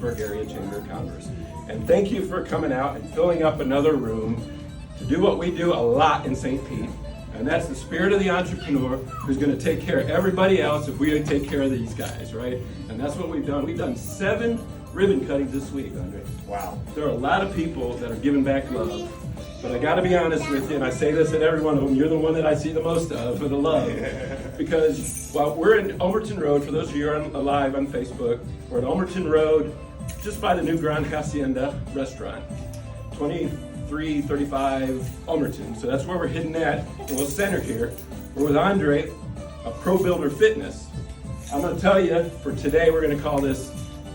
Area Chamber of Commerce. And thank you for coming out and filling up another room to do what we do a lot in St. Pete. And that's the spirit of the entrepreneur who's going to take care of everybody else if we take care of these guys, right? And that's what we've done. We've done 7 ribbon cuttings this week, Andre. Wow. There are a lot of people that are giving back love. But I got to be honest with you, and I say this at every one of them, you're the one that I see the most of for the love. Because while we're in Ulmerton Rd, for those of you who are live on Facebook, we're at Ulmerton Rd, just by the new Grand Hacienda restaurant, 2335 Ulmerton. So that's where we're hitting at, a little center here. We're with Andre, a Pro Builder Fitness. I'm going to tell you, for today, we're going to call this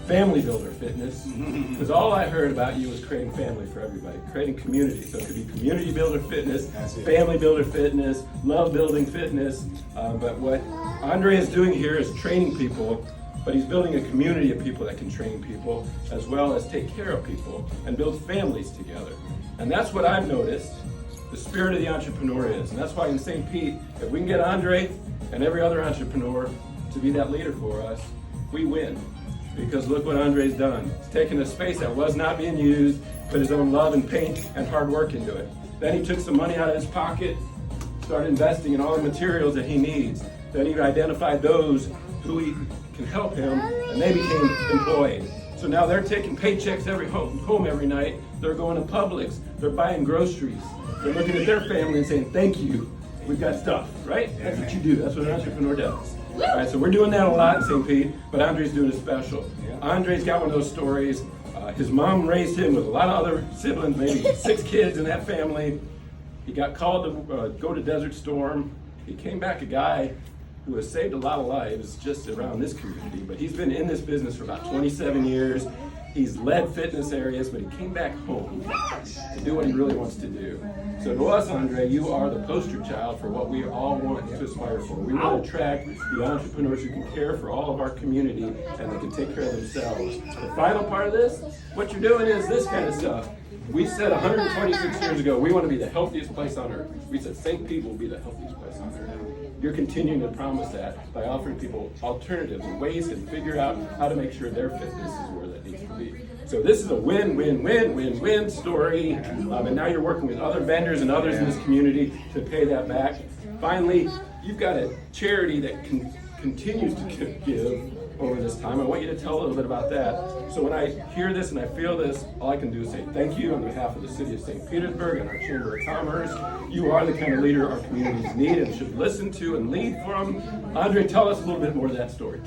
Family Builder Fitness, because all I heard about you was creating family for everybody, creating community. So it could be Community Builder Fitness, Family Builder Fitness, Love Building Fitness. But what Andre is doing here is training people, but he's building a community of people that can train people, as well as take care of people and build families together. And that's what I've noticed the spirit of the entrepreneur is. And that's why in St. Pete, if we can get Andre and every other entrepreneur to be that leader for us, we win. Because look what Andre's done. He's taken a space that was not being used, put his own love and paint and hard work into it. Then he took some money out of his pocket, started investing in all the materials that he needs. Then he identified those who he can help him, and they became employed. So now they're taking paychecks home every night. They're going to Publix. They're buying groceries. They're looking at their family and saying, thank you, we've got stuff, right? That's what you do. That's what an entrepreneur does. All right, so we're doing that a lot in St. Pete, but Andre's doing it special. Andre's got one of those stories. His mom raised him with a lot of other siblings, maybe 6 kids in that family. He got called to go to Desert Storm. He came back a guy who has saved a lot of lives just around this community, but he's been in this business for about 27 years. He's led fitness areas, but he came back home to do what he really wants to do. So to us, Andre, you are the poster child for what we all want to aspire for. We want to attract the entrepreneurs who can care for all of our community and they can take care of themselves. The final part of this, what you're doing is this kind of stuff. We said 126 years ago, we want to be the healthiest place on earth. We said St. Pete will be the healthiest place on earth. You're continuing to promise that by offering people alternatives and ways to figure out how to make sure their fitness is where that needs to be. So this is a win-win-win-win-win story. And now you're working with other vendors and others in this community to pay that back. Finally, you've got a charity that continues to give over this time. I want you to tell a little bit about that. So when I hear this and I feel this, all I can do is say thank you on behalf of the city of St. Petersburg and our Chamber of Commerce. You are the kind of leader our communities need and should listen to and lead from. Andre, tell us a little bit more of that story.